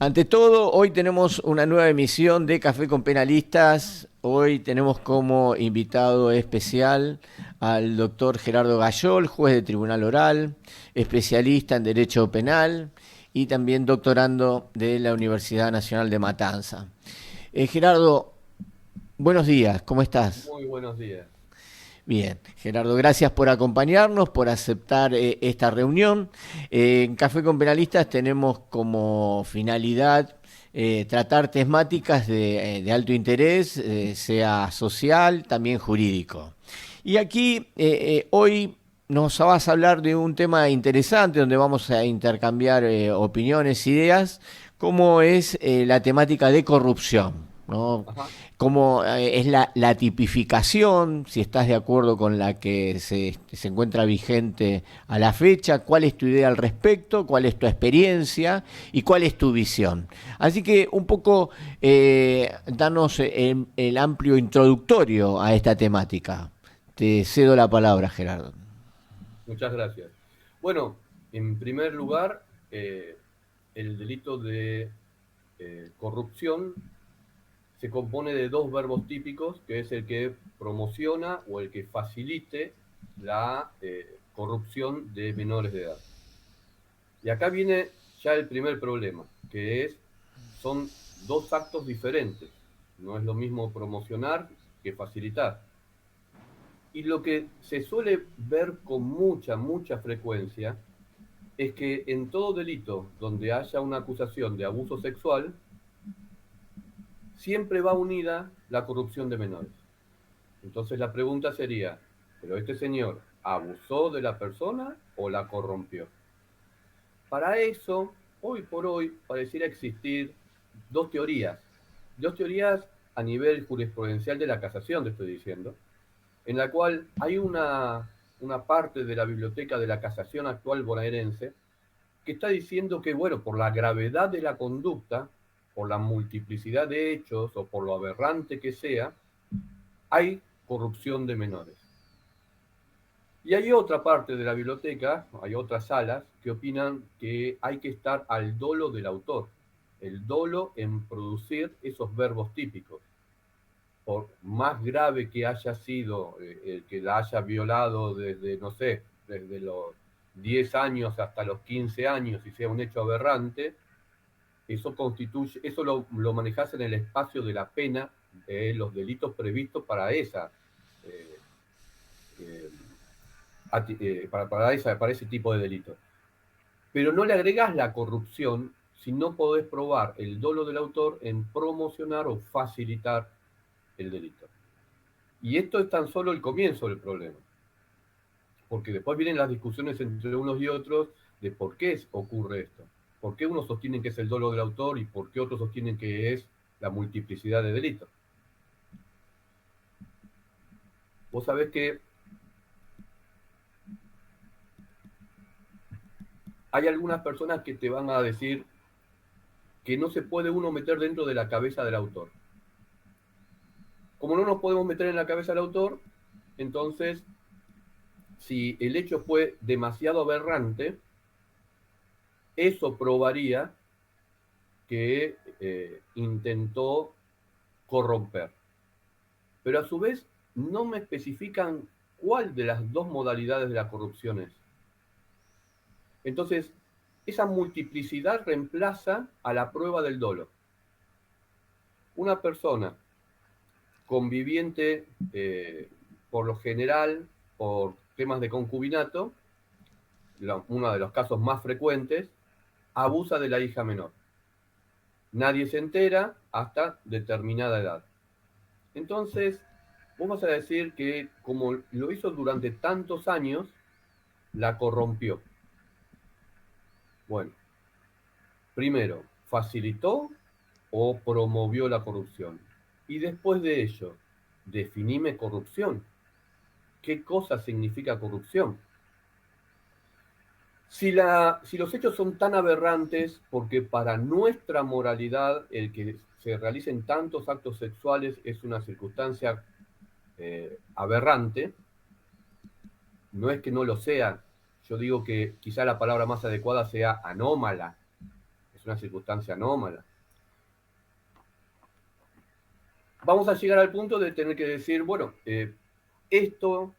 Ante todo, hoy tenemos una nueva emisión de Café con Penalistas. Hoy tenemos como invitado especial al doctor Gerardo Gayol, juez de tribunal oral, especialista en Derecho Penal y también doctorando de la Universidad Nacional de Matanza. Gerardo, buenos días, ¿cómo estás? Muy buenos días. Bien, Gerardo, gracias por acompañarnos, por aceptar esta reunión. En Café con Penalistas tenemos como finalidad tratar temáticas de alto interés, sea social, también jurídico. Y aquí hoy nos vas a hablar de un tema interesante donde vamos a intercambiar opiniones, ideas, como es la temática de corrupción, ¿no? Ajá. Cómo es la tipificación, si estás de acuerdo con la que se encuentra vigente a la fecha, cuál es tu idea al respecto, cuál es tu experiencia y cuál es tu visión. Así que un poco danos el amplio introductorio a esta temática. Te cedo la palabra, Gerardo. Muchas gracias. Bueno, en primer lugar, el delito de corrupción se compone de dos verbos típicos, que es el que promociona o el que facilite la corrupción de menores de edad. Y acá viene ya el primer problema, que es, son dos actos diferentes. No es lo mismo promocionar que facilitar. Y lo que se suele ver con mucha frecuencia es que en todo delito donde haya una acusación de abuso sexual, siempre va unida la corrupción de menores. Entonces la pregunta sería, ¿pero este señor abusó de la persona o la corrompió? Para eso, hoy por hoy, pareciera existir dos teorías. Dos teorías a nivel jurisprudencial de la casación, te estoy diciendo, en la cual hay una parte de la biblioteca de la casación actual bonaerense que está diciendo que, bueno, por la gravedad de la conducta, por la multiplicidad de hechos o por lo aberrante que sea, hay corrupción de menores. Y hay otra parte de la biblioteca, hay otras salas, que opinan que hay que estar al dolo del autor, el dolo en producir esos verbos típicos. Por más grave que haya sido el que la haya violado desde, no sé, desde los 10 años hasta los 15 años y sea un hecho aberrante, eso constituye, eso lo manejas en el espacio de la pena, los delitos previstos para esa, eh, eh, para ese tipo de delito. Pero no le agregás la corrupción si no podés probar el dolo del autor en promocionar o facilitar el delito. Y esto es tan solo el comienzo del problema, porque después vienen las discusiones entre unos y otros de por qué ocurre esto. ¿Por qué unos sostienen que es el dolo del autor y por qué otros sostienen que es la multiplicidad de delitos? Vos sabés que hay algunas personas que te van a decir que no se puede uno meter dentro de la cabeza del autor. Como no nos podemos meter en la cabeza del autor, entonces, si el hecho fue demasiado aberrante, eso probaría que intentó corromper. Pero a su vez no me especifican cuál de las dos modalidades de la corrupción es. Entonces, esa multiplicidad reemplaza a la prueba del dolo. Una persona conviviente, por lo general, por temas de concubinato, uno de los casos más frecuentes, abusa de la hija menor. Nadie se entera hasta determinada edad. Entonces, vos vas a decir que como lo hizo durante tantos años, la corrompió. Bueno, primero, facilitó o promovió la corrupción. Y después de ello, definime corrupción. ¿Qué cosa significa corrupción? Si los hechos son tan aberrantes, porque para nuestra moralidad el que se realicen tantos actos sexuales es una circunstancia aberrante, no es que no lo sea, yo digo que quizá la palabra más adecuada sea anómala, es una circunstancia anómala. Vamos a llegar al punto de tener que decir, bueno, esto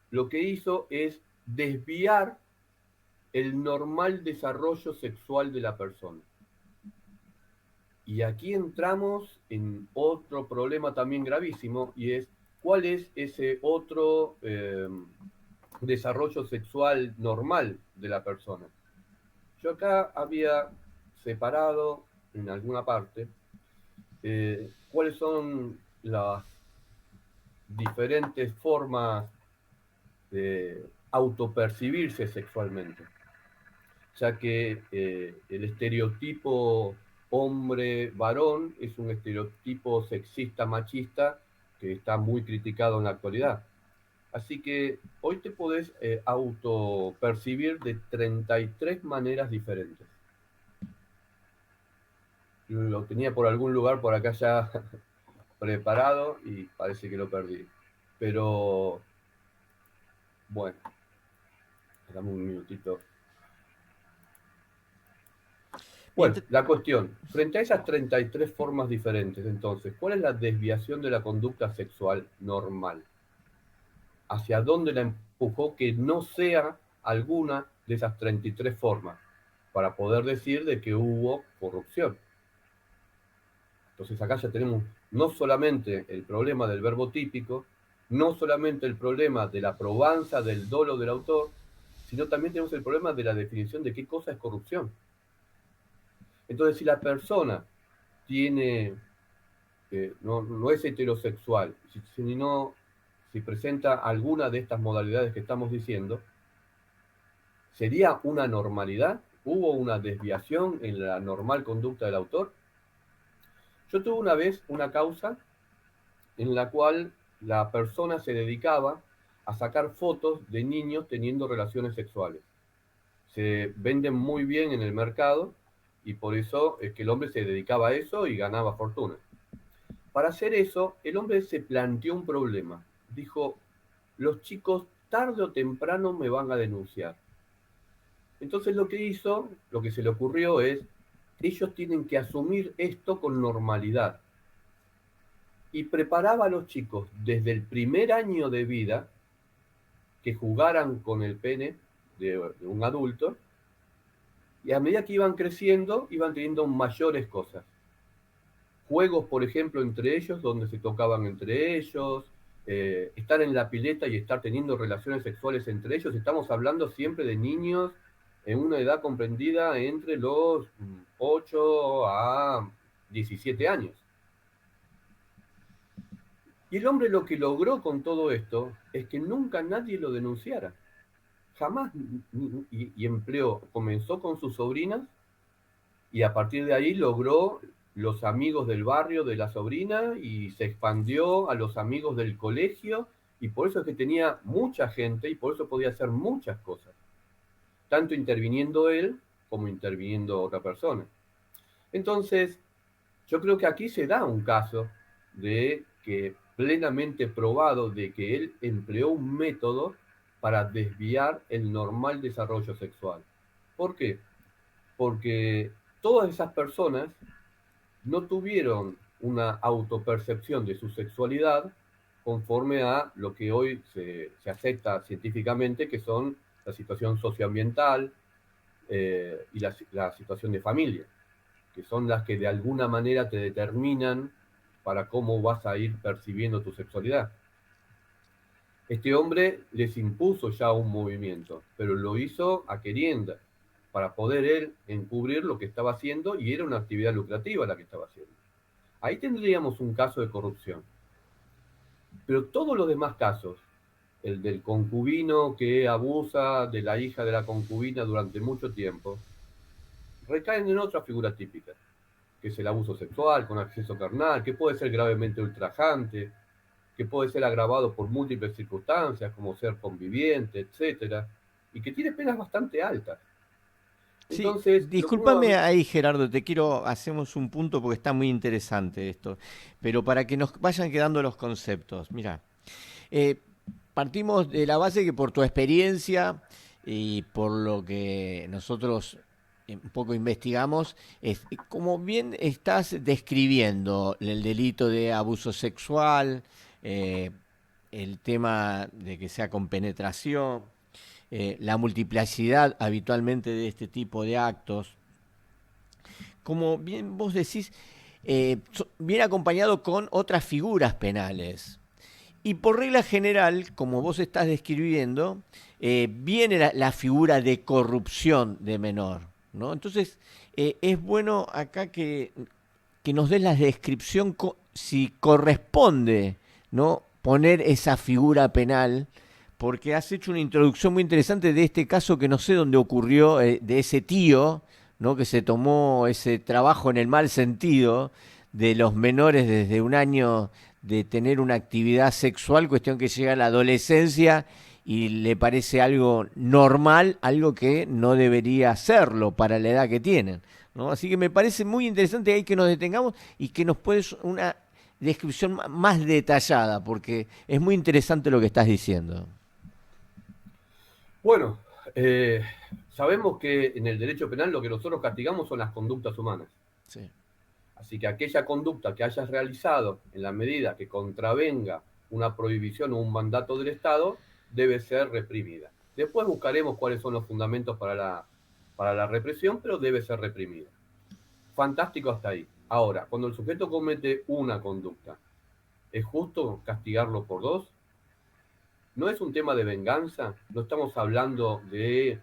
lo que hizo es desviar el normal desarrollo sexual de la persona. Y aquí entramos en otro problema también gravísimo, y es cuál es ese otro desarrollo sexual normal de la persona. Yo acá había separado en alguna parte cuáles son las diferentes formas de autopercibirse sexualmente, ya que el estereotipo hombre-varón es un estereotipo sexista, machista, que está muy criticado en la actualidad. Así que hoy te podés autopercibir de 33 maneras diferentes. Lo tenía por algún lugar por acá ya preparado y parece que lo perdí. Pero bueno, dame un minutito. Bueno, la cuestión, frente a esas 33 formas diferentes, entonces, ¿cuál es la desviación de la conducta sexual normal? ¿Hacia dónde la empujó que no sea alguna de esas 33 formas? Para poder decir de que hubo corrupción. Entonces acá ya tenemos no solamente el problema del verbo típico, no solamente el problema de la probanza del dolo del autor, sino también tenemos el problema de la definición de qué cosa es corrupción. Entonces, si la persona tiene, no es heterosexual, si presenta alguna de estas modalidades que estamos diciendo, ¿sería una normalidad? ¿Hubo una desviación en la normal conducta del autor? Yo tuve una vez una causa en la cual la persona se dedicaba a sacar fotos de niños teniendo relaciones sexuales. Se venden muy bien en el mercado y por eso es que el hombre se dedicaba a eso y ganaba fortuna. Para hacer eso, el hombre se planteó un problema. Dijo, los chicos tarde o temprano me van a denunciar. Entonces lo que hizo, lo que se le ocurrió es, ellos tienen que asumir esto con normalidad. Y preparaba a los chicos desde el primer año de vida que jugaran con el pene de un adulto, y a medida que iban creciendo, iban teniendo mayores cosas. Juegos, por ejemplo, entre ellos, donde se tocaban entre ellos, estar en la pileta y estar teniendo relaciones sexuales entre ellos. Estamos hablando siempre de niños en una edad comprendida entre los 8 a 17 años. Y el hombre lo que logró con todo esto es que nunca nadie lo denunciara. Jamás. Y empleó, comenzó con sus sobrinas y a partir de ahí logró los amigos del barrio de la sobrina y se expandió a los amigos del colegio, y por eso es que tenía mucha gente y por eso podía hacer muchas cosas, tanto interviniendo él como interviniendo otra persona. Entonces, yo creo que aquí se da un caso de que plenamente probado de que él empleó un método para desviar el normal desarrollo sexual. ¿Por qué? Porque todas esas personas no tuvieron una autopercepción de su sexualidad conforme a lo que hoy se acepta científicamente, que son la situación socioambiental y la situación de familia, que son las que de alguna manera te determinan para cómo vas a ir percibiendo tu sexualidad. Este hombre les impuso ya un movimiento, pero lo hizo a querienda, para poder él encubrir lo que estaba haciendo, y era una actividad lucrativa la que estaba haciendo. Ahí tendríamos un caso de corrupción. Pero todos los demás casos, el del concubino que abusa de la hija de la concubina durante mucho tiempo, recaen en otra figura típica, que es el abuso sexual con acceso carnal, que puede ser gravemente ultrajante, que puede ser agravado por múltiples circunstancias, como ser conviviente, etcétera, y que tiene penas bastante altas. Sí, Entonces, discúlpame ahí, Gerardo, hacemos un punto porque está muy interesante esto, pero para que nos vayan quedando los conceptos. Mira, partimos de la base que por tu experiencia y por lo que nosotros un poco investigamos, es como bien estás describiendo el delito de abuso sexual, eh, el tema de que sea con penetración, la multiplicidad habitualmente de este tipo de actos, como bien vos decís, viene acompañado con otras figuras penales. Y por regla general, como vos estás describiendo, viene la figura de corrupción de menor, ¿no? Entonces, es bueno acá que nos des la descripción si corresponde, ¿no? Poner esa figura penal, porque has hecho una introducción muy interesante de este caso que no sé dónde ocurrió, de ese tío, ¿no? Que se tomó ese trabajo en el mal sentido de los menores desde un año de tener una actividad sexual, cuestión que llega a la adolescencia y le parece algo normal, algo que no debería serlo para la edad que tienen, ¿no? Así que me parece muy interesante ahí que nos detengamos y que nos puedes una descripción más detallada, porque es muy interesante lo que estás diciendo. Bueno, eh, sabemos que en el derecho penal lo que nosotros castigamos son las conductas humanas. Sí. Así que aquella conducta que hayas realizado en la medida que contravenga una prohibición o un mandato del Estado debe ser reprimida. Después buscaremos cuáles son los fundamentos para la represión, pero debe ser reprimida. Fantástico hasta ahí. Ahora, cuando el sujeto comete una conducta, ¿es justo castigarlo por dos? No es un tema de venganza, no estamos hablando de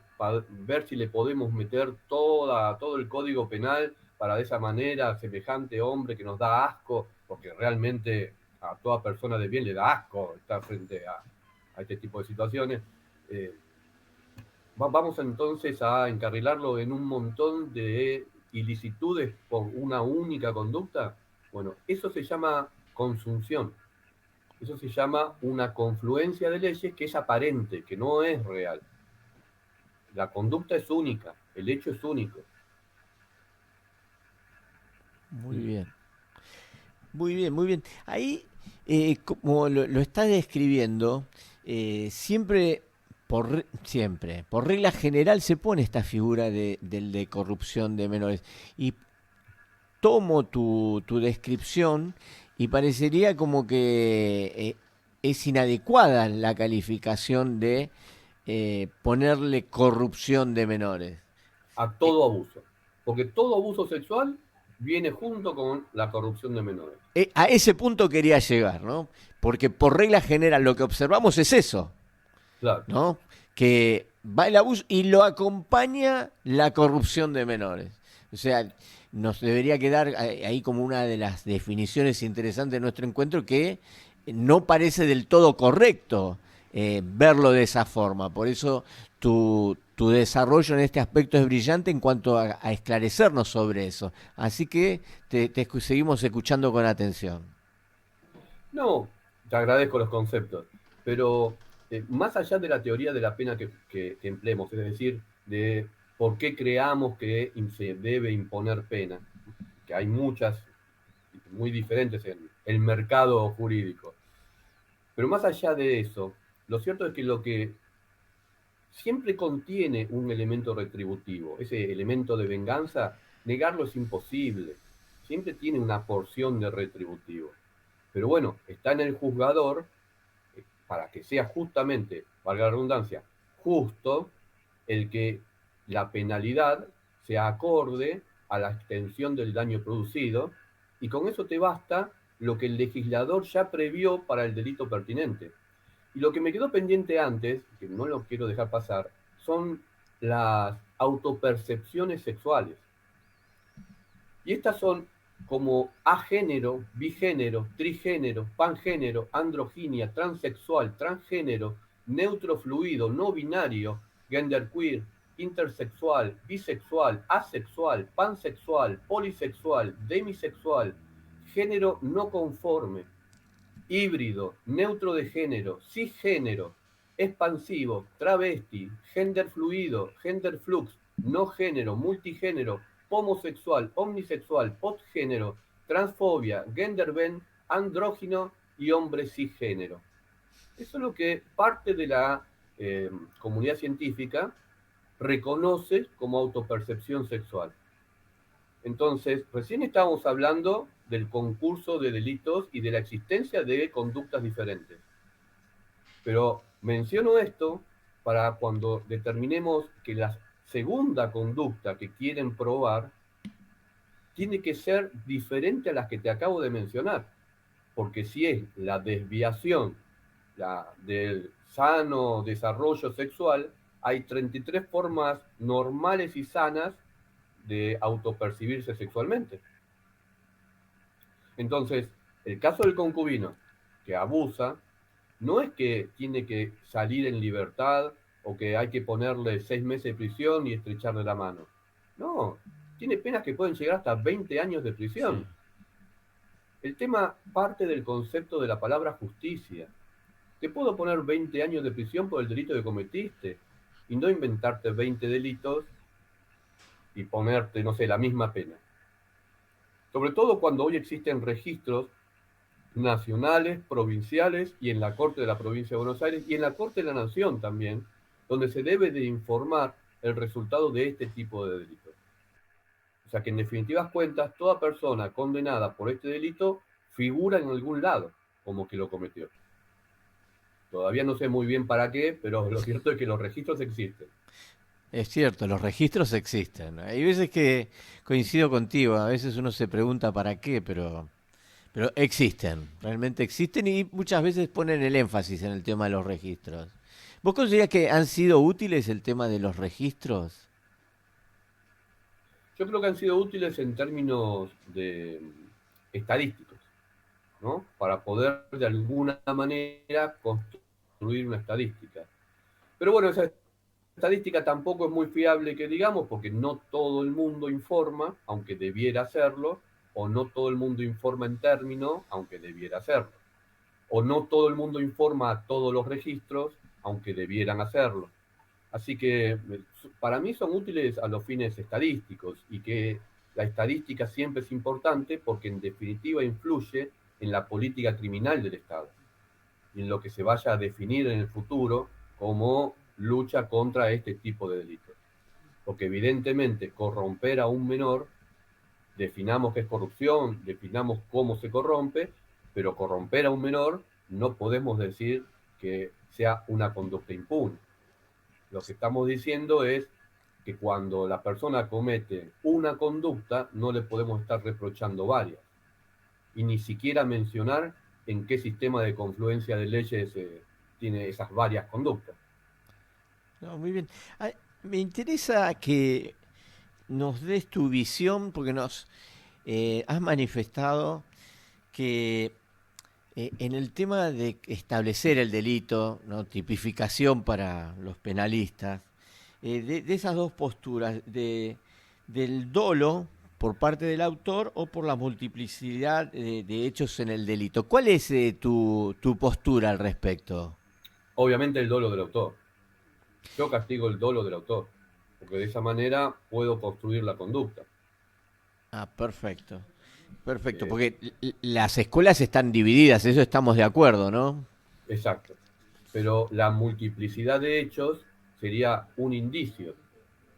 ver si le podemos meter todo el código penal para de esa manera, semejante hombre que nos da asco, porque realmente a toda persona de bien le da asco estar frente a este tipo de situaciones. Eh, Vamos entonces a encarrilarlo en un montón de ilicitudes por una única conducta. Bueno, eso se llama consunción. Eso se llama una confluencia de leyes que es aparente, que no es real. La conducta es única, el hecho es único. Muy bien, muy bien, muy bien. Ahí, como lo estás describiendo, siempre, siempre, por regla general se pone esta figura del de corrupción de menores. Y tomo tu descripción y parecería como que es inadecuada la calificación de ponerle corrupción de menores. A Eh, todo abuso. Porque todo abuso sexual viene junto con la corrupción de menores. a ese punto quería llegar, ¿no? Porque por regla general lo que observamos es eso, Claro. ¿no? Que va el abuso y lo acompaña la corrupción de menores. O sea, nos debería quedar ahí como una de las definiciones interesantes de nuestro encuentro que no parece del todo correcto verlo de esa forma. Por eso tu desarrollo en este aspecto es brillante en cuanto a esclarecernos sobre eso. Así que te seguimos escuchando con atención. No, te agradezco los conceptos, pero más allá de la teoría de la pena que empleemos, es decir, de por qué creamos que se debe imponer pena, que hay muchas muy diferentes en el mercado jurídico. Pero más allá de eso, lo cierto es que lo que siempre contiene un elemento retributivo, ese elemento de venganza, negarlo es imposible. Siempre tiene una porción de retributivo. Pero bueno, está en el juzgador para que sea justamente, valga la redundancia, justo el que la penalidad sea acorde a la extensión del daño producido y con eso te basta lo que el legislador ya previó para el delito pertinente. Y lo que me quedó pendiente antes, que no lo quiero dejar pasar, son las autopercepciones sexuales. Y estas son como agénero, bigénero, trigénero, pangénero, androginia, transexual, transgénero, neutro fluido, no binario, genderqueer, intersexual, bisexual, asexual, pansexual, polisexual, demisexual, género no conforme, híbrido, neutro de género, cisgénero, expansivo, travesti, gender fluido, gender flux, no género, multigénero, homosexual, omnisexual, postgénero, transfobia, genderbend, andrógino y hombre cisgénero. Eso es lo que parte de la comunidad científica reconoce como autopercepción sexual. Entonces, recién estábamos hablando del concurso de delitos y de la existencia de conductas diferentes. Pero menciono esto para cuando determinemos que la segunda conducta que quieren probar tiene que ser diferente a las que te acabo de mencionar. Porque si es la desviación del sano desarrollo sexual, hay 33 formas normales y sanas de autopercibirse sexualmente. Entonces, el caso del concubino que abusa, no es que tiene que salir en libertad o que hay que ponerle 6 meses de prisión y estrecharle la mano. No, tiene penas que pueden llegar hasta 20 años de Sí. prisión. El tema parte del concepto de la palabra justicia. Te puedo poner 20 años de prisión por el delito que cometiste y no inventarte 20 delitos y ponerte, no sé, la misma pena. Sobre todo cuando hoy existen registros nacionales, provinciales y en la Corte de la Provincia de Buenos Aires y en la Corte de la Nación también, donde se debe de informar el resultado de este tipo de delitos. O sea que en definitivas cuentas, toda persona condenada por este delito figura en algún lado como que lo cometió. Todavía no sé muy bien para qué, pero lo cierto es que los registros existen. Es cierto, los registros existen. Hay veces que coincido contigo, a veces uno se pregunta para qué, pero existen, realmente existen y muchas veces ponen el énfasis en el tema de los registros. ¿Vos considerás que han sido útiles el tema de los registros? Yo creo que han sido útiles en términos estadísticos, ¿no? Para poder de alguna manera construir una estadística. Pero bueno, esa estadística tampoco es muy fiable que digamos, porque no todo el mundo informa, aunque debiera hacerlo, o no todo el mundo informa en términos, aunque debiera hacerlo, o no todo el mundo informa a todos los registros, aunque debieran hacerlo. Así que para mí son útiles a los fines estadísticos y que la estadística siempre es importante porque en definitiva influye en la política criminal del Estado y en lo que se vaya a definir en el futuro como lucha contra este tipo de delitos. Porque evidentemente corromper a un menor, definamos qué es corrupción, definamos cómo se corrompe, pero corromper a un menor no podemos decir que sea una conducta impune. Lo que estamos diciendo es que cuando la persona comete una conducta, no le podemos estar reprochando varias. Y ni siquiera mencionar en qué sistema de confluencia de leyes tiene esas varias conductas. No, muy bien. Ah, me interesa que nos des tu visión, porque nos has manifestado que en el tema de establecer el delito, ¿no? Tipificación para los penalistas, de esas dos posturas, del dolo por parte del autor o por la multiplicidad de hechos en el delito. ¿Cuál es tu postura al respecto? Obviamente el dolo del autor. Yo castigo el dolo del autor, porque de esa manera puedo construir la conducta. Ah, perfecto. Perfecto, Eh, porque las escuelas están divididas, eso estamos de acuerdo, ¿no? exacto. Pero la multiplicidad de hechos sería un indicio,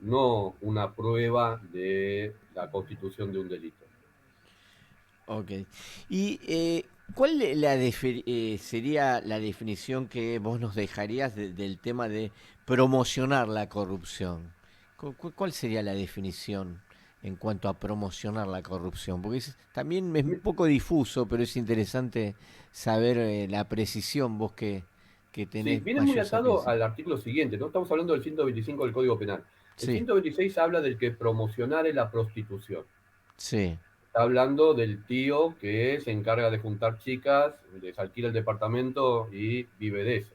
no una prueba de la constitución de un delito. Ok. ¿Y cuál sería la definición que vos nos dejarías del tema de promocionar la corrupción? ¿Cuál sería la definición en cuanto a promocionar la corrupción? Porque también es un poco difuso, pero es interesante saber la precisión vos que Sí, tenés viene muy mayor atado sapiencia. al artículo siguiente, ¿no? Estamos hablando del 125 del Código Penal. El Sí, 126 habla del que promocionare la prostitución. sí. Está hablando del tío que se encarga de juntar chicas, les alquila el departamento y vive de eso.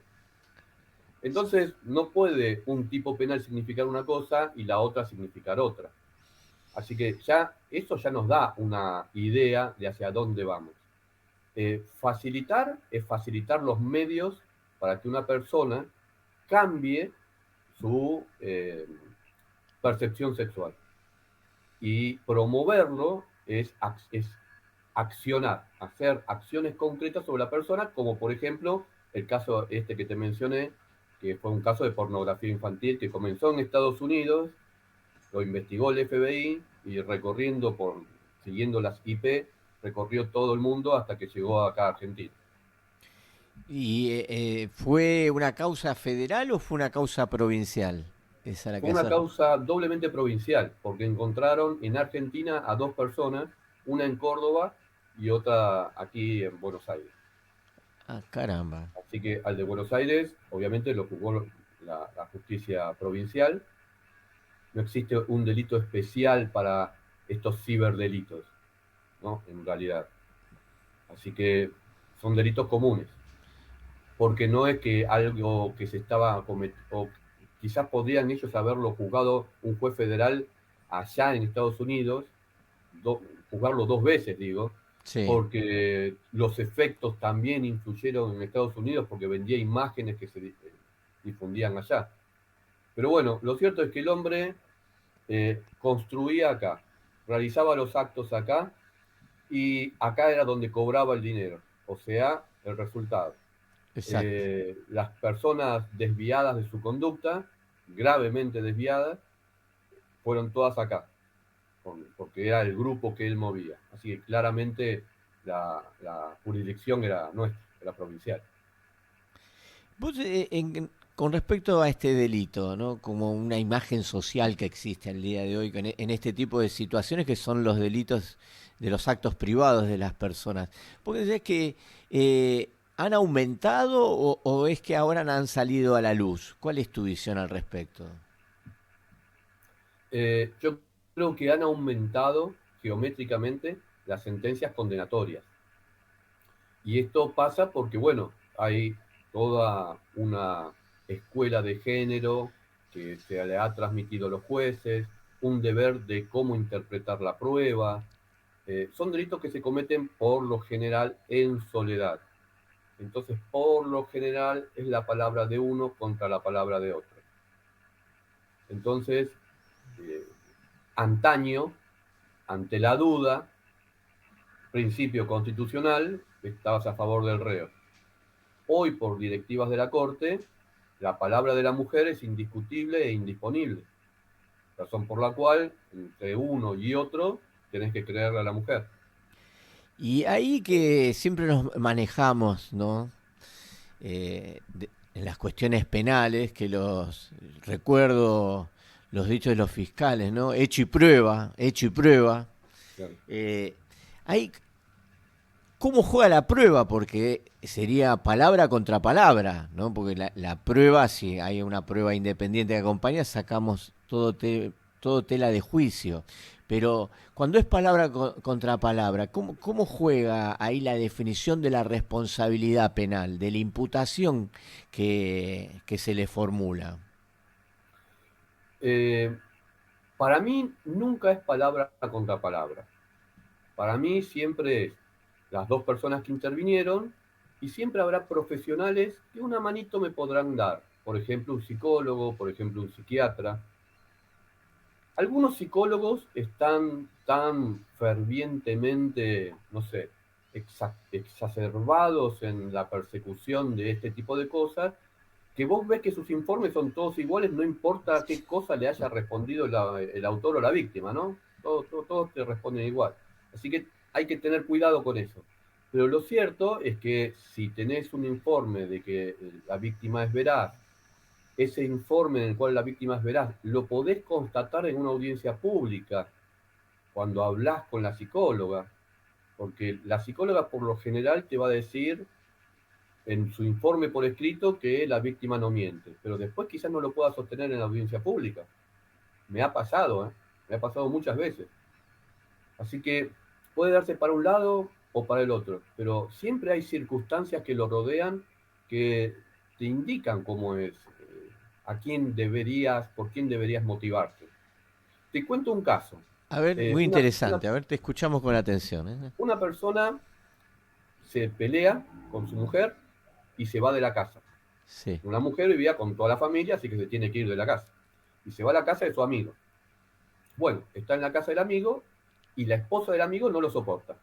Entonces, no puede un tipo penal significar una cosa y la otra significar otra. Así que ya eso ya nos da una idea de hacia dónde vamos. Facilitar es facilitar los medios para que una persona cambie su percepción sexual. Y promoverlo es accionar, hacer acciones concretas sobre la persona, como por ejemplo el caso este que te mencioné, que fue un caso de pornografía infantil que comenzó en Estados Unidos, lo investigó el FBI y siguiendo las IP, recorrió todo el mundo hasta que llegó acá a Argentina. ¿Y fue una causa federal o fue una causa provincial? Esa la Fue que una hacer. causa doblemente provincial, porque encontraron en Argentina a dos personas, una en Córdoba y otra aquí en Buenos Aires. Ah, caramba. Así que al de Buenos Aires, obviamente lo juzgó la justicia provincial. No existe un delito especial para estos ciberdelitos, ¿no? En realidad. Así que son delitos comunes, porque no es que algo que se estaba cometiendo, o quizás podrían ellos haberlo juzgado un juez federal allá en Estados Unidos, juzgarlo dos veces, digo, Sí. porque los efectos también influyeron en Estados Unidos porque vendía imágenes que se difundían allá. Pero bueno, lo cierto es que el hombre construía acá, realizaba los actos acá y acá era donde cobraba el dinero, o sea, el resultado. Exacto. Las personas desviadas de su conducta, gravemente desviadas, fueron todas acá, porque era el grupo que él movía. Así que claramente la jurisdicción era nuestra, era provincial. Vos, con respecto a este delito, ¿no? Como una imagen social que existe al día de hoy en este tipo de situaciones que son los delitos de los actos privados de las personas. ¿Vos decís que han aumentado o es que ahora han salido a la luz? ¿Cuál es tu visión al respecto? Yo creo que han aumentado geométricamente las sentencias condenatorias. Y esto pasa porque, bueno, hay toda una escuela de género que se le ha transmitido a los jueces, un deber de cómo interpretar la prueba. Son delitos que se cometen por lo general en soledad. Entonces, por lo general es la palabra de uno contra la palabra de otro. Entonces, eh, antaño, ante la duda, principio constitucional, estabas a favor del reo. Hoy, por directivas de la Corte, la palabra de la mujer es indiscutible e indisponible. Razón por la cual, entre uno y otro, tenés que creerle a la mujer. Y ahí que siempre nos manejamos, ¿no? En las cuestiones penales, que los recuerdo los dichos de los fiscales, ¿no? Hecho y prueba, hecho y prueba. Claro. Eh, Ahí, ¿cómo juega la prueba? Porque sería palabra contra palabra, ¿no? Porque la prueba, si hay una prueba independiente que acompaña, sacamos todo tela de juicio. Pero cuando es palabra contra palabra, ¿cómo juega ahí la definición de la responsabilidad penal, de la imputación que se le formula? Eh, para mí nunca es palabra contra palabra. Para mí siempre es las dos personas que intervinieron y siempre habrá profesionales que una manito me podrán dar. Por ejemplo, un psicólogo, por ejemplo, un psiquiatra. Algunos psicólogos están tan fervientemente, no sé, exacerbados en la persecución de este tipo de cosas, que vos ves que sus informes son todos iguales, no importa qué cosa le haya respondido el autor o la víctima, ¿no? Todos te responden igual. Así que hay que tener cuidado con eso. Pero lo cierto es que si tenés un informe de que la víctima es veraz, ese informe en el cual la víctima es veraz, lo podés constatar en una audiencia pública cuando hablas con la psicóloga, porque la psicóloga por lo general te va a decir en su informe por escrito que la víctima no miente, pero después quizás no lo pueda sostener en la audiencia pública. Me ha pasado, ¿eh? Me ha pasado muchas veces. Así que puede darse para un lado o para el otro, pero siempre hay circunstancias que lo rodean que te indican cómo es, por quién deberías motivarte. Te cuento un caso. A ver, Eh, muy una, una, interesante. A ver, te escuchamos con atención, ¿eh? una persona se pelea con su mujer y se va de la casa. Sí. Una mujer vivía con toda la familia, así que se tiene que ir de la casa. Y se va a la casa de su amigo. Bueno, está en la casa del amigo y la esposa del amigo no lo soporta.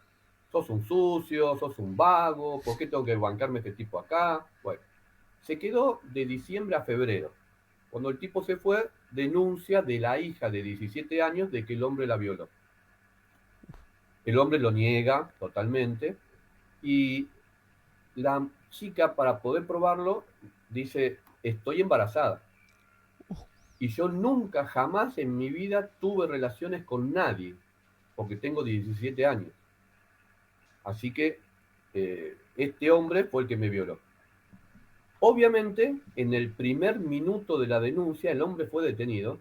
Sos un sucio, sos un vago, ¿por qué tengo que bancarme este tipo acá? Bueno, Se quedó de diciembre a febrero. Cuando el tipo se fue, denuncia de la hija de 17 años de que el hombre la violó. El hombre lo niega totalmente y la chica, para poder probarlo, dice, estoy embarazada. Y yo nunca, jamás en mi vida tuve relaciones con nadie, porque tengo 17 años. Así que este hombre fue el que me violó. Obviamente, en el primer minuto de la denuncia, el hombre fue detenido.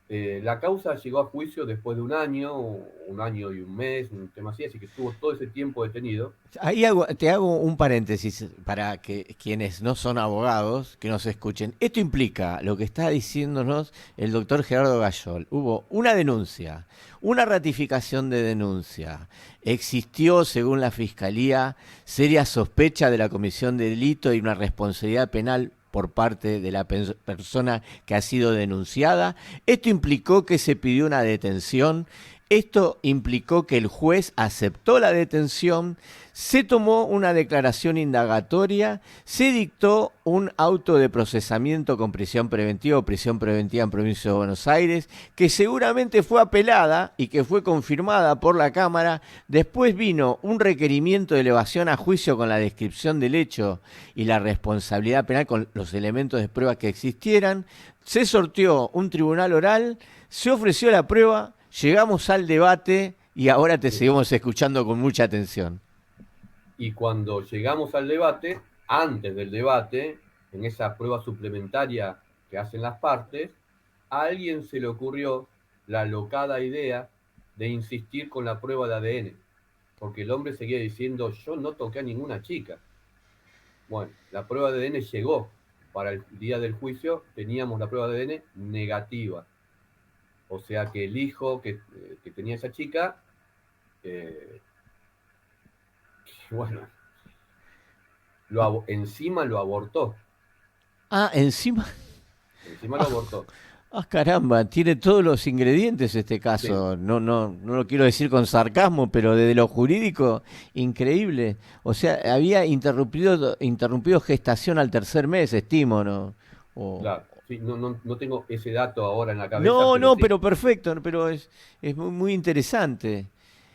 La causa llegó a juicio después de un año y un mes, un tema así que estuvo todo ese tiempo detenido. Ahí te hago un paréntesis para que quienes no son abogados, que nos escuchen. Esto implica lo que está diciéndonos el doctor Gerardo Gayol. Hubo una denuncia, una ratificación de denuncia. Existió, según la Fiscalía, seria sospecha de la comisión de delito y una responsabilidad penal por parte de la persona que ha sido denunciada. Esto implicó que se pidió una detención. Esto implicó que el juez aceptó la detención, se tomó una declaración indagatoria, se dictó un auto de procesamiento con prisión preventiva o prisión preventiva en Provincia de Buenos Aires, que seguramente fue apelada y que fue confirmada por la Cámara. Después vino un requerimiento de elevación a juicio con la descripción del hecho y la responsabilidad penal con los elementos de prueba que existieran. Se sorteó un tribunal oral, se ofreció la prueba. Llegamos al debate y ahora te seguimos escuchando con mucha atención. Y cuando llegamos al debate, antes del debate, en esa prueba suplementaria que hacen las partes, a alguien se le ocurrió la locada idea de insistir con la prueba de ADN, porque el hombre seguía diciendo, yo no toqué a ninguna chica. Bueno, la prueba de ADN llegó. Para el día del juicio teníamos la prueba de ADN negativa. O sea que el hijo que tenía esa chica, bueno, encima lo abortó. Ah, encima. Encima lo Ah, abortó. caramba, tiene todos los ingredientes este Sí, caso. No, no, no lo quiero decir con sarcasmo, pero desde lo jurídico, increíble. O sea, había interrumpido gestación al tercer mes, estimo, ¿no? O, claro. Sí, no tengo ese dato ahora en la cabeza, no, pero no, sí. pero perfecto, pero es muy, muy interesante.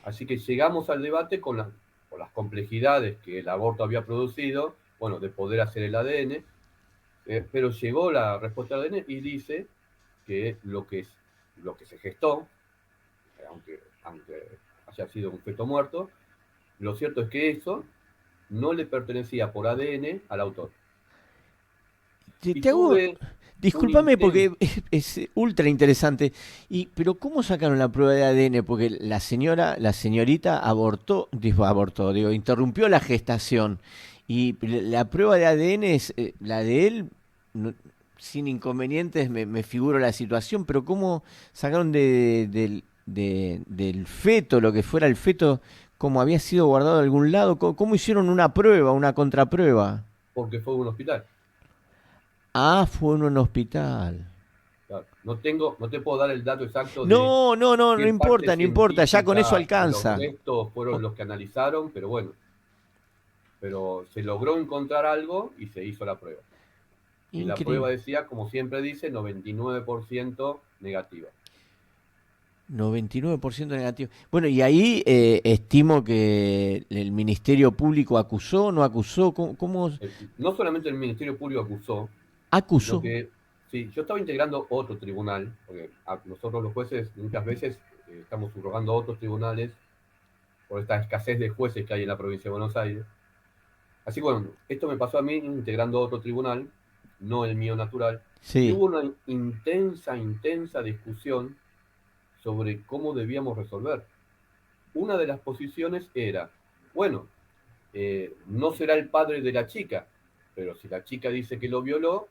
Así que llegamos al debate con las complejidades que el aborto había producido, bueno, de poder hacer el ADN, pero llegó la respuesta del ADN y dice que lo que se gestó, aunque haya sido un feto muerto, lo cierto es que eso no le pertenecía por ADN al autor. Y Te hago, tuve un discúlpame intento. porque es ultra interesante. Pero ¿cómo sacaron la prueba de ADN? Porque la señorita digo, interrumpió la gestación. Y la prueba de ADN es la de él, no- sin inconvenientes me figuro la situación, pero ¿cómo sacaron del feto, lo que fuera el feto, como había sido guardado en algún lado? ¿Cómo hicieron una prueba, una contraprueba? Porque fue un hospital. Ah, fue en un hospital. Claro. No te puedo dar el dato exacto de No, no, no, no qué parte importa, no importa, ya con eso científica de los alcanza. restos fueron O- los que analizaron, pero bueno, pero se logró encontrar algo y se hizo la prueba. Y la prueba Increíble. decía, como siempre dice, 99% negativa. 99% negativo. Bueno, y ahí estimo que el Ministerio Público acusó, no acusó, ¿cómo No solamente el Ministerio Público acusó, sino acusó? que, sí, yo estaba integrando otro tribunal, porque nosotros los jueces muchas veces estamos subrogando a otros tribunales por esta escasez de jueces que hay en la provincia de Buenos Aires. Así que bueno, esto me pasó a mí integrando otro tribunal, no el mío natural, y Sí, hubo una intensa discusión sobre cómo debíamos resolver. Una de las posiciones era, bueno, no será el padre de la chica, pero si la chica dice que lo violó.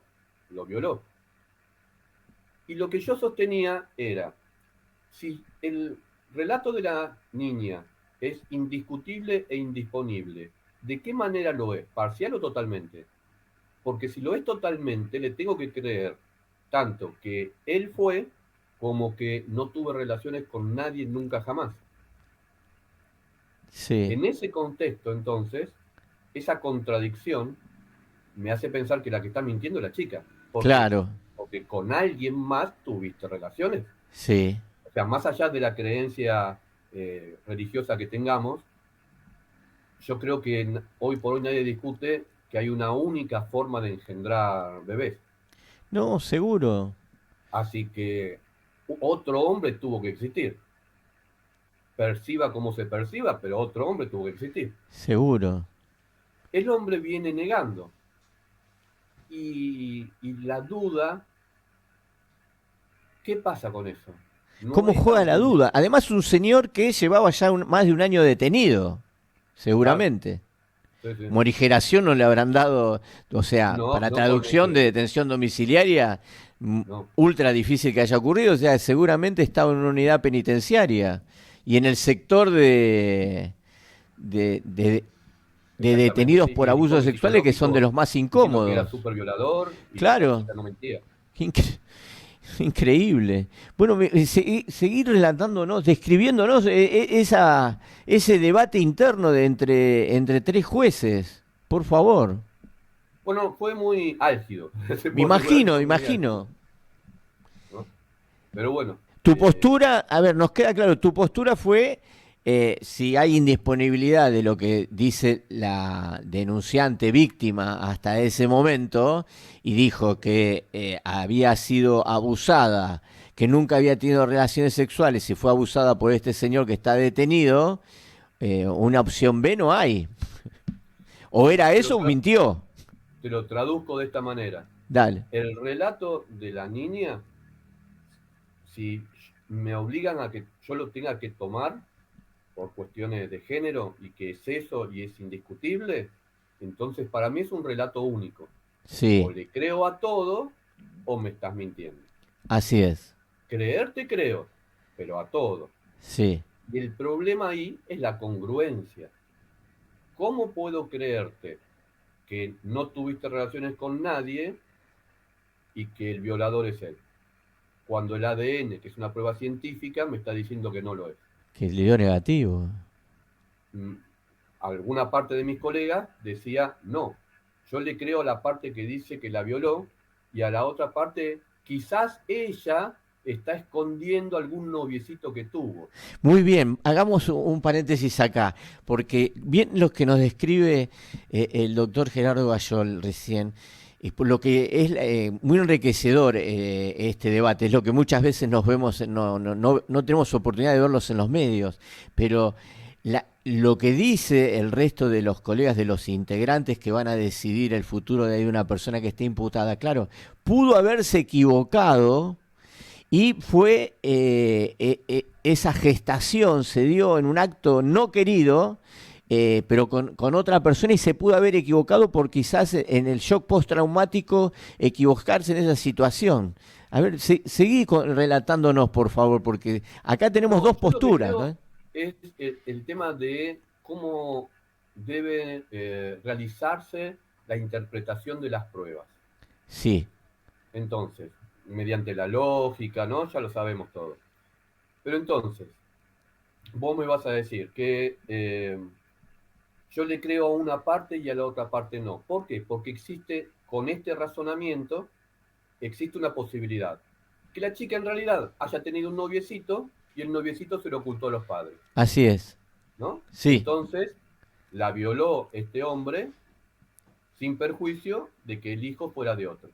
Y lo que yo sostenía era, si el relato de la niña es indiscutible e indisponible, ¿de qué manera lo es? ¿Parcial o totalmente? Porque si lo es totalmente, le tengo que creer tanto que él fue como que no tuve relaciones con nadie nunca jamás. sí. En ese contexto, entonces, esa contradicción me hace pensar que la que está mintiendo es la chica. ¿Por qué? Claro, Porque con alguien más tuviste relaciones. sí. O sea, más allá de la creencia religiosa que tengamos, yo creo que hoy por hoy nadie discute que hay una única forma de engendrar bebés. No, seguro, Así que otro hombre tuvo que existir. Perciba como se perciba, pero otro hombre tuvo que existir. seguro. El hombre viene negando. Y la duda, ¿qué pasa con eso? No ¿Cómo es juega la algo... duda? Además, un señor que llevaba ya más de un año detenido, Claro, seguramente. sí, sí. Morigeración no le habrán dado, o sea, No, para no con traducción de ese... detención domiciliaria, No, ultra difícil que haya ocurrido, o sea, seguramente estaba en una unidad penitenciaria y en el sector de, de- de exactamente, detenidos sí. por Y el abusos informe sexuales que son de psicológico los más diciendo que era incómodos. súper violador y la Claro, chica no mentía. Inc- increíble. Bueno, seguir relatándonos, describiéndonos ese debate interno entre tres jueces, por favor. Bueno, fue muy álgido, se Me puede asegurar que imagino, me fue muy álgido, imagino. ¿no? Pero bueno, Tu postura, a ver, nos queda claro, tu postura fue, si hay indisponibilidad de lo que dice la denunciante víctima hasta ese momento, y dijo que había sido abusada, que nunca había tenido relaciones sexuales y fue abusada por este señor que está detenido, una opción B no hay. O era te lo, eso o tra- mintió. te lo traduzco de esta manera. Dale. El relato de la niña, si me obligan a que yo lo tenga que tomar por cuestiones de género y que es eso y es indiscutible, entonces para mí es un relato único. O Sí, le creo a todo o me estás mintiendo. así es. Creer te creo, pero a todo. Sí, Y el problema ahí es la congruencia. ¿Cómo puedo creerte que no tuviste relaciones con nadie y que el violador es él? Cuando el ADN, que es una prueba científica, me está diciendo que no lo es. que le dio negativo. Mm, Alguna parte de mis colegas decía no. Yo le creo a la parte que dice que la violó y a la otra parte quizás ella está escondiendo algún noviecito que tuvo. Muy bien, hagamos un paréntesis acá, porque bien lo que nos describe el doctor Gerardo Bayol recién, y por lo que es muy enriquecedor este debate, es lo que muchas veces nos vemos, no tenemos oportunidad de verlos en los medios, pero lo que dice el resto de los colegas, de los integrantes que van a decidir el futuro de una persona que esté imputada, claro, pudo haberse equivocado y fue esa gestación se dio en un acto no querido, pero con otra persona y se pudo haber equivocado por quizás en el shock postraumático equivocarse en esa situación. A ver, seguí relatándonos, por favor, porque acá tenemos No, dos yo lo que posturas, ¿no? creo es el tema de cómo debe realizarse la interpretación de las pruebas. Sí, Entonces, mediante la lógica, ¿no? Ya lo sabemos todo. Pero entonces, vos me vas a decir que yo le creo a una parte y a la otra parte no. ¿Por qué? Porque existe, con este razonamiento, existe una posibilidad. Que la chica en realidad haya tenido un noviecito y el noviecito se lo ocultó a los padres, así es. ¿no? Sí, Entonces, la violó este hombre sin perjuicio de que el hijo fuera de otro.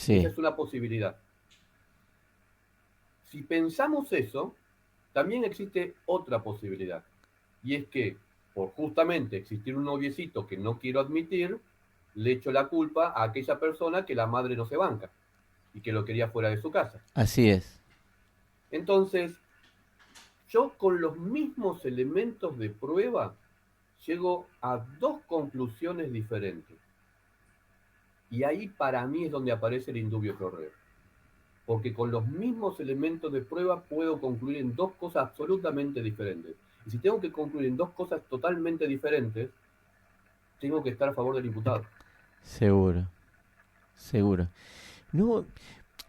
Esa sí, es una posibilidad. Si pensamos eso, también existe otra posibilidad. Y es que, por justamente existir un noviecito que no quiero admitir, le echo la culpa a aquella persona que la madre no se banca y que lo quería fuera de su casa. así es. Entonces, yo con los mismos elementos de prueba llego a dos conclusiones diferentes. Y ahí para mí es donde aparece el indubio pro reo. Porque con los mismos elementos de prueba puedo concluir en dos cosas absolutamente diferentes. Y si tengo que concluir en dos cosas totalmente diferentes, tengo que estar a favor del imputado. Seguro, seguro. No,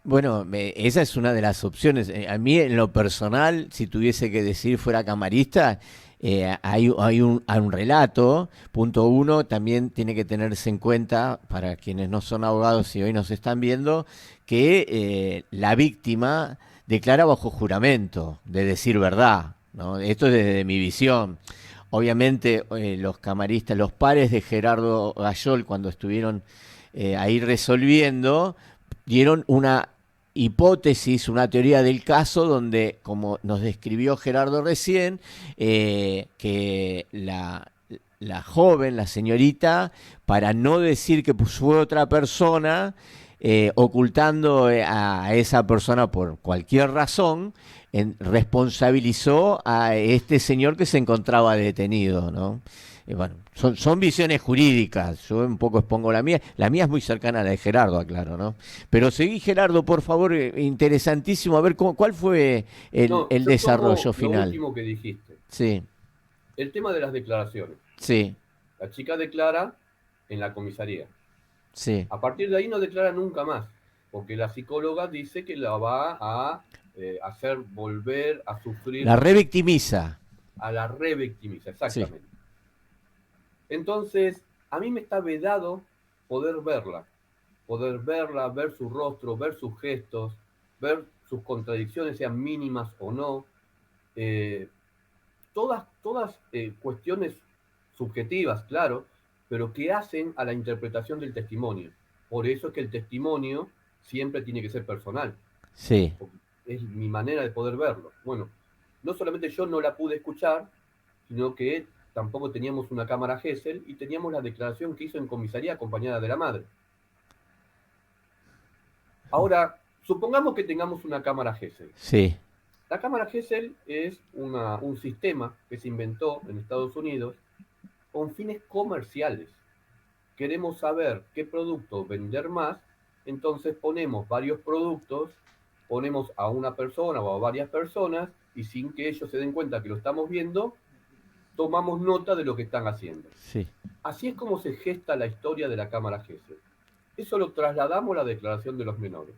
bueno, esa es una de las opciones. A mí, en lo personal, si tuviese que decir fuera camarista, hay un relato. Punto uno, también tiene que tenerse en cuenta, para quienes no son abogados y hoy nos están viendo, que la víctima declara bajo juramento de decir verdad, ¿no? Esto es desde mi visión. Obviamente, los camaristas, los pares de Gerardo Gayol, cuando estuvieron ahí resolviendo, dieron una hipótesis, una teoría del caso donde, como nos describió Gerardo recién, que la joven, la señorita, para no decir que fue otra persona, ocultando a esa persona por cualquier razón, responsabilizó a este señor que se encontraba detenido, ¿no? Bueno, son visiones jurídicas, yo un poco expongo la mía es muy cercana a la de Gerardo, aclaro, ¿no? Pero seguí, Gerardo, por favor, interesantísimo, a ver cuál fue No, el yo desarrollo tomo lo final. último que dijiste. Sí, El tema de las declaraciones. sí, La chica declara en la comisaría. sí. A partir de ahí no declara nunca más, porque la psicóloga dice que la va a hacer volver a sufrir, La revictimiza. a la revictimiza, Sí, exactamente. Entonces, a mí me está vedado poder verla, ver su rostro, ver sus gestos, ver sus contradicciones, sean mínimas o no. Eh, todas cuestiones subjetivas, claro, pero que hacen a la interpretación del testimonio. Por eso es que el testimonio siempre tiene que ser personal. sí. Es mi manera de poder verlo. Bueno, no solamente yo no la pude escuchar, sino que tampoco teníamos una cámara Gesell y teníamos la declaración que hizo en comisaría acompañada de la madre. Ahora, supongamos que tengamos una cámara Gesell. Sí, La cámara Gesell es un sistema que se inventó en Estados Unidos con fines comerciales. Queremos saber qué producto vender más, entonces ponemos varios productos, ponemos a una persona o a varias personas y sin que ellos se den cuenta que lo estamos viendo, tomamos nota de lo que están haciendo. sí. Así es como se gesta la historia de la cámara Gesell. Eso lo trasladamos a la declaración de los menores.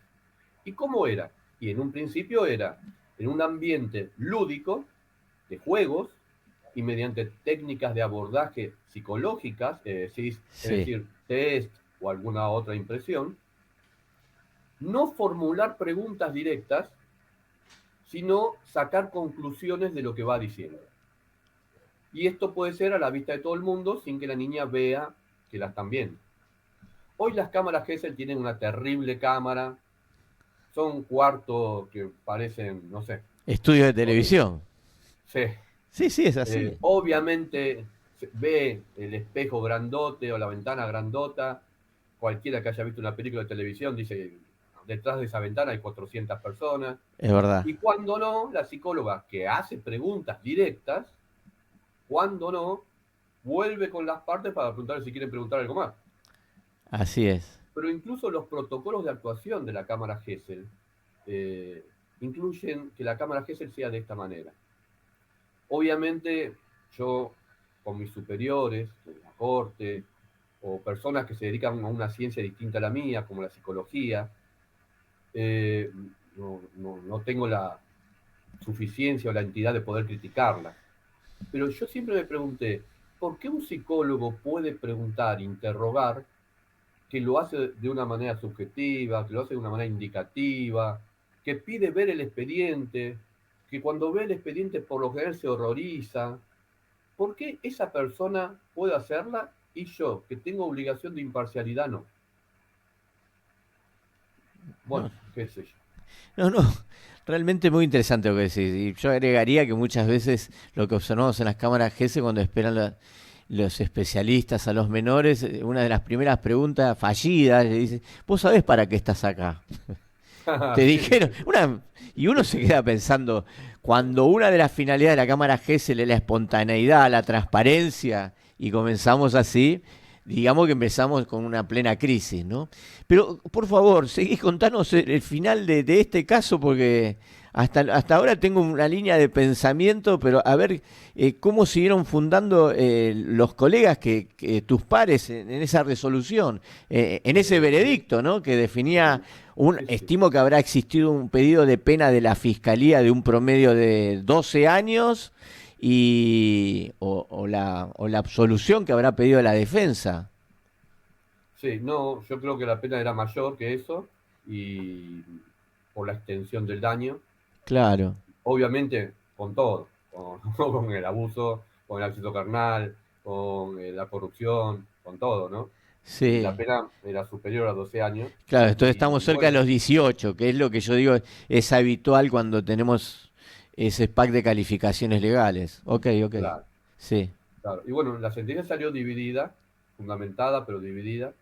¿Y cómo era? Y en un principio era en un ambiente lúdico, de juegos, y mediante técnicas de abordaje psicológicas, es Sí. decir, test o alguna otra impresión, no formular preguntas directas, sino sacar conclusiones de lo que va diciendo. Y esto puede ser a la vista de todo el mundo sin que la niña vea que la están viendo. Hoy las cámaras Gesell tienen una terrible cámara, son cuartos que parecen, no sé, Estudio de televisión. sí. Sí, sí, es así. Obviamente ve el espejo grandote o la ventana grandota. Cualquiera que haya visto una película de televisión dice, detrás de esa ventana hay 400 personas. Es verdad. Y cuando no, la psicóloga que hace preguntas directas, cuando no, vuelve con las partes para preguntar si quieren preguntar algo más. Así es. Pero incluso los protocolos de actuación de la cámara Gesell incluyen que la cámara Gesell sea de esta manera. Obviamente, yo con mis superiores, de la corte, o personas que se dedican a una ciencia distinta a la mía, como la psicología, eh, no tengo la suficiencia o la entidad de poder criticarla. Pero yo siempre me pregunté, ¿por qué un psicólogo puede preguntar, interrogar, que lo hace de una manera subjetiva, que lo hace de una manera indicativa, que pide ver el expediente, que cuando ve el expediente por lo general se horroriza? ¿Por qué esa persona puede hacerla y yo, que tengo obligación de imparcialidad, no? Bueno, No, qué sé yo. no. Realmente muy interesante lo que decís. Y yo agregaría que muchas veces lo que observamos en las cámaras GS cuando esperan los especialistas a los menores, una de las primeras preguntas fallidas, le dice, ¿vos sabés para qué estás acá? Te Sí, dijeron, y uno se queda pensando, cuando una de las finalidades de la cámara GESEL es la espontaneidad, la transparencia, y comenzamos así, digamos que empezamos con una plena crisis, ¿no? Pero, por favor, seguí contanos el final de este caso, porque hasta ahora tengo una línea de pensamiento, pero a ver cómo siguieron fundando los colegas, que tus pares en esa resolución, en ese veredicto, ¿no? Que definía, sí, sí. estimo que habrá existido un pedido de pena de la Fiscalía de un promedio de 12 años o la absolución que habrá pedido la defensa. Sí, no, yo creo que la pena era mayor que eso y por la extensión del daño, Claro, obviamente con todo, con el abuso, con el acceso carnal, con la corrupción, con todo, ¿no? Y la sí. pena era superior a 12 años Claro, entonces estamos y cerca de bueno, los 18, que es lo que yo digo es habitual cuando tenemos ese pack de calificaciones legales. Ok, ok. claro, Sí. claro. Y bueno, la sentencia salió dividida, fundamentada pero dividida,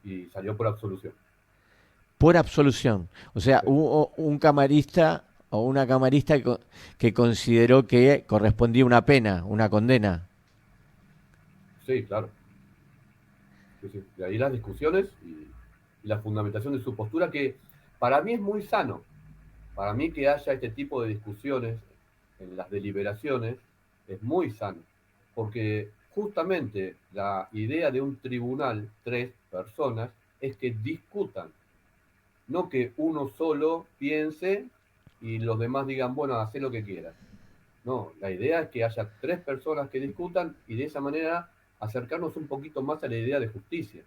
y salió por absolución. Por absolución. O sea, Sí, hubo un camarista o una camarista que consideró que correspondía una pena, una condena. sí, claro. Sí, sí. De ahí las discusiones y la fundamentación de su postura, que para mí es muy sano. Para mí que haya este tipo de discusiones en las deliberaciones es muy sano, porque justamente la idea de un tribunal, tres personas, es que discutan, no que uno solo piense y los demás digan, bueno, haz lo que quieras. No, la idea es que haya tres personas que discutan y de esa manera acercarnos un poquito más a la idea de justicia.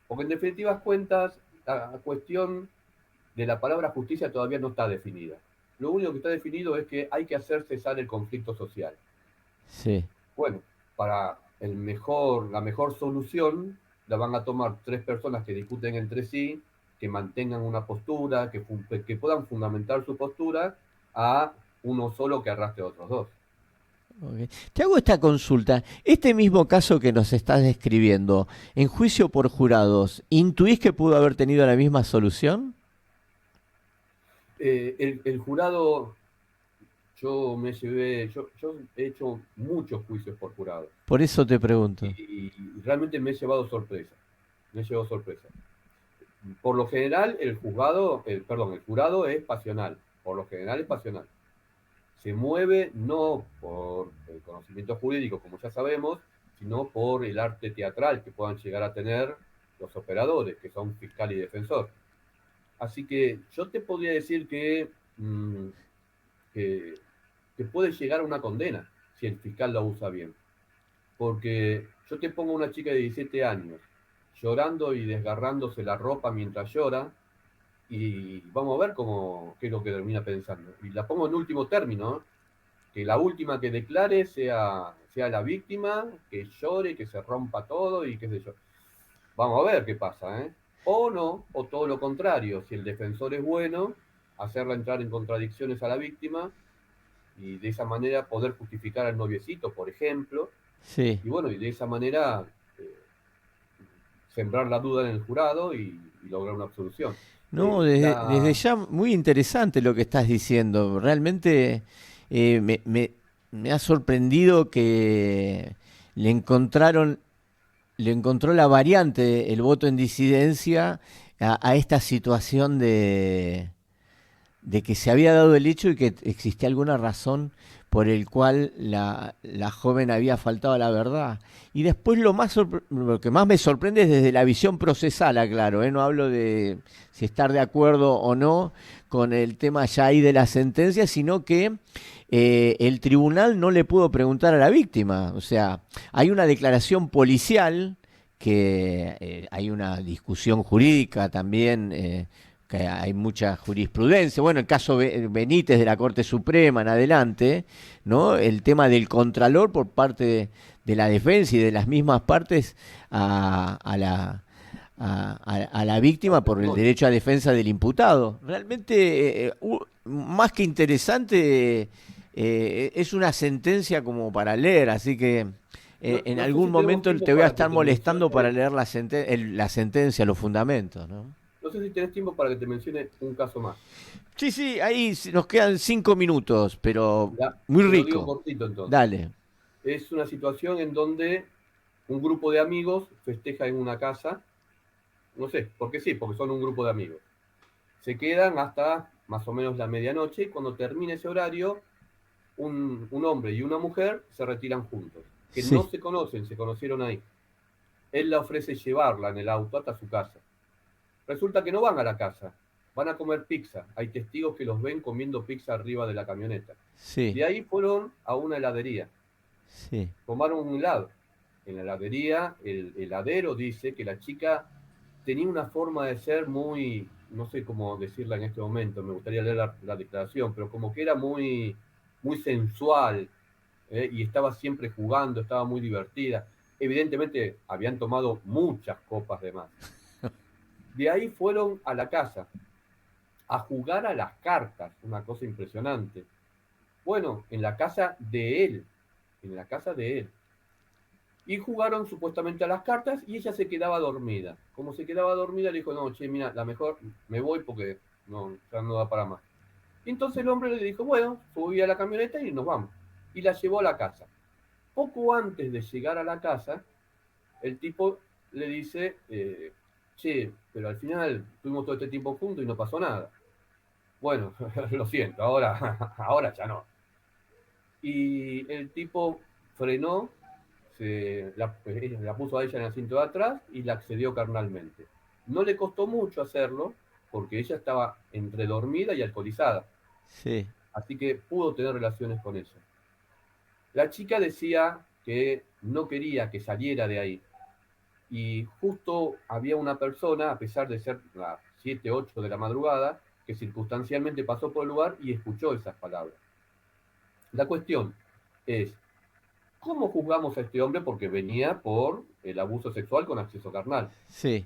Porque en definitivas cuentas, la cuestión de la palabra justicia todavía no está definida. Lo único que está definido es que hay que hacer cesar el conflicto social. Sí. Bueno, para la mejor solución la van a tomar tres personas que discuten entre sí, que mantengan una postura, que puedan fundamentar su postura a uno solo que arrastre a otros dos. Ok. Te hago esta consulta. Este mismo caso que nos estás describiendo, en juicio por jurados, ¿intuís que pudo haber tenido la misma solución? El jurado, yo he hecho muchos juicios por jurado Por eso te pregunto. y realmente me he llevado sorpresa. Me he llevado sorpresa. Por lo general, el jurado es pasional. Por lo general es pasional. Se mueve no por el conocimiento jurídico, como ya sabemos, sino por el arte teatral que puedan llegar a tener los operadores, que son fiscal y defensor. Así que yo te podría decir que, que puede llegar a una condena si el fiscal la usa bien. Porque yo te pongo una chica de 17 años llorando y desgarrándose la ropa mientras llora, y vamos a ver qué es lo que termina pensando. Y la pongo en último término, ¿eh? Que la última que declare sea la víctima, que llore, que se rompa todo y qué sé yo. Vamos a ver qué pasa, ¿eh? O no, o todo lo contrario, si el defensor es bueno, hacerla entrar en contradicciones a la víctima y de esa manera poder justificar al noviecito, por ejemplo, Sí. y bueno, y de esa manera sembrar la duda en el jurado y lograr una absolución. No, desde La, ya muy interesante lo que estás diciendo. Realmente me ha sorprendido que le encontraron, le encontró la variante, el voto en disidencia, a esta situación de que se había dado el hecho y que existía alguna razón por el cual la joven había faltado a la verdad. Y después lo que más me sorprende es desde la visión procesal, aclaro, no hablo de si estar de acuerdo o no con el tema ya ahí de la sentencia, sino que el tribunal no le pudo preguntar a la víctima. O sea, hay una declaración policial que hay una discusión jurídica también, que hay mucha jurisprudencia. Bueno, el caso Benítez de la Corte Suprema en adelante, ¿no? El tema del contralor por parte de la defensa y de las mismas partes a la víctima al por el testimonio. derecho a defensa del imputado. Realmente, más que interesante, es una sentencia como para leer, así que No, en no sé algún si tenemos momento tiempo te voy a para que estar te molestando para mencione, leer la sentencia, los fundamentos, ¿no? no sé si tenés tiempo para que te mencione un caso más. Sí, sí, ahí nos quedan 5 minutos, pero Ya, muy te lo digo rico. cortito entonces. Dale. Es una situación en donde un grupo de amigos festeja en una casa, no sé, porque sí, porque son un grupo de amigos. Se quedan hasta más o menos la medianoche y cuando termine ese horario, un hombre y una mujer se retiran juntos, que no Sí, se conocen, se conocieron ahí. Él le ofrece llevarla en el auto hasta su casa. Resulta que no van a la casa. van a comer pizza. Hay testigos que los ven comiendo pizza arriba de la camioneta. Sí, De ahí fueron a una heladería, sí, tomaron un helado. En la heladería, el heladero dice que la chica tenía una forma de ser muy, no sé cómo decirla en este momento, me gustaría leer la declaración, pero como que era muy, muy sensual, y estaba siempre jugando, estaba muy divertida. Evidentemente habían tomado muchas copas de más. De ahí fueron a la casa a jugar a las cartas, una cosa impresionante. Bueno, en la casa de él, en la casa de él. Y jugaron supuestamente a las cartas y ella se quedaba dormida. Como se quedaba dormida, le dijo, no, che, mira, la mejor me voy porque no, ya no da para más. Y entonces el hombre le dijo, bueno, subí a la camioneta y nos vamos. Y la llevó a la casa. Poco antes de llegar a la casa, el tipo le dice, che, pero al final tuvimos todo este tiempo juntos y no pasó nada. Bueno, lo siento, ahora ya no. Y el tipo frenó, la puso a ella en el asiento de atrás y la accedió carnalmente. No le costó mucho hacerlo porque ella estaba entre dormida y alcoholizada, sí. así que pudo tener relaciones con ella. La chica decía que no quería que saliera de ahí y justo había una persona, a pesar de ser las 7, 8 de la madrugada, que circunstancialmente pasó por el lugar y escuchó esas palabras. La cuestión es, ¿cómo juzgamos a este hombre? Porque venía por el abuso sexual con acceso carnal. Sí,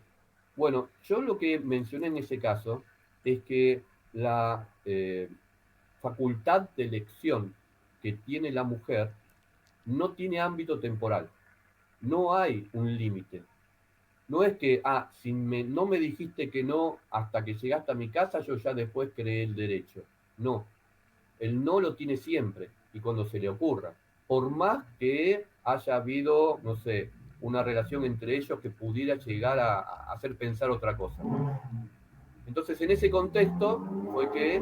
Bueno, yo lo que mencioné en ese caso es que la facultad de elección que tiene la mujer no tiene ámbito temporal. No hay un límite. No es que, si no me dijiste que no hasta que llegaste a mi casa, yo ya después creé el derecho. No, el no lo tiene siempre y cuando se le ocurra. Por más que haya habido, no sé, una relación entre ellos que pudiera llegar a hacer pensar otra cosa. Entonces, en ese contexto fue que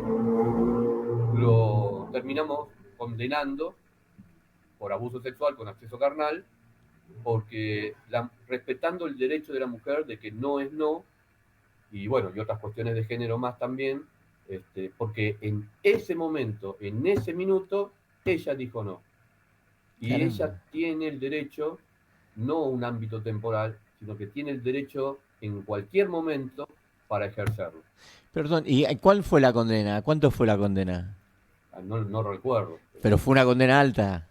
lo terminamos condenando por abuso sexual con acceso carnal, porque respetando el derecho de la mujer de que no es no, y bueno, y otras cuestiones de género más también, porque en ese momento, en ese minuto, ella dijo no. Y ella caramba. tiene el derecho, no un ámbito temporal, sino que tiene el derecho en cualquier momento para ejercerlo. Perdón, ¿y cuál fue la condena? ¿Cuánto fue la condena? No, no recuerdo. Pero fue una condena alta.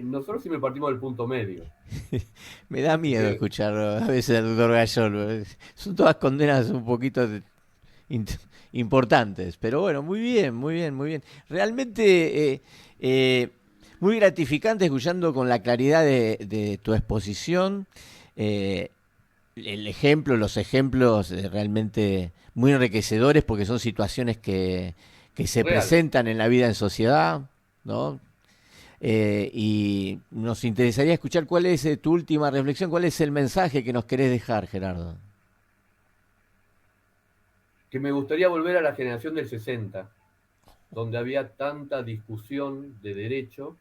Nosotros siempre partimos del punto medio. Me da Así miedo que, escucharlo a veces al doctor Gayol. Son todas condenas un poquito importantes. Pero bueno, muy bien, muy bien, muy bien. Realmente muy gratificante escuchando con la claridad de tu exposición. eh, el ejemplo, los ejemplos realmente muy enriquecedores porque son situaciones que se reales. presentan en la vida en sociedad, ¿no? Y nos interesaría escuchar cuál es tu última reflexión, cuál es el mensaje que nos querés dejar, Gerardo. Que me gustaría volver a la generación del 60, donde había tanta discusión de derecho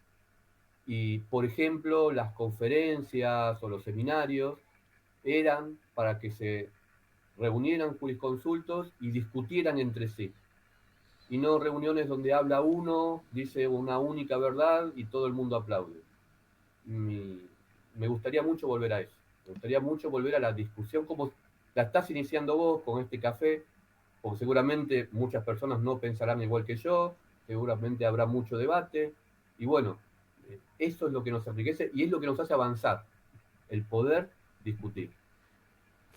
y, por ejemplo, las conferencias o los seminarios eran para que se reunieran jurisconsultos y discutieran entre sí. Y no reuniones donde habla uno, dice una única verdad y todo el mundo aplaude. Me gustaría mucho volver a eso. Me gustaría mucho volver a la discusión como la estás iniciando vos con este café, porque seguramente muchas personas no pensarán igual que yo, seguramente habrá mucho debate, y bueno, eso es lo que nos enriquece y es lo que nos hace avanzar, el poder discutir.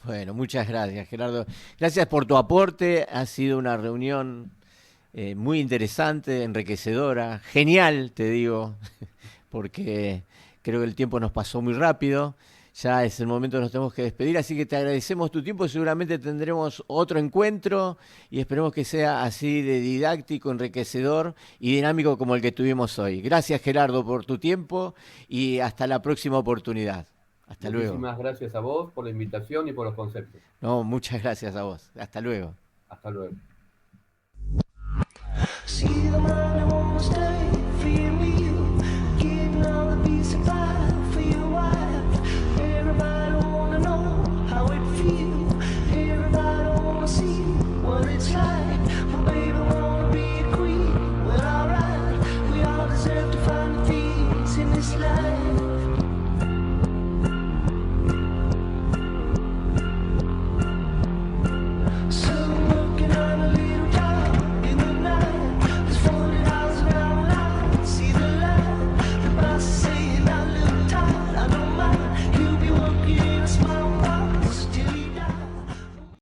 Bueno, muchas gracias, Gerardo. Gracias por tu aporte. Ha sido una reunión muy interesante, enriquecedora, genial, te digo, porque creo que el tiempo nos pasó muy rápido. Ya es el momento que nos tenemos que despedir, así que te agradecemos tu tiempo. Seguramente tendremos otro encuentro y esperemos que sea así de didáctico, enriquecedor y dinámico como el que tuvimos hoy. Gracias, Gerardo, por tu tiempo y hasta la próxima oportunidad. Hasta luego. Muchísimas gracias a vos por la invitación y por los conceptos. No, muchas gracias a vos. Hasta luego. Hasta luego. See the man who almost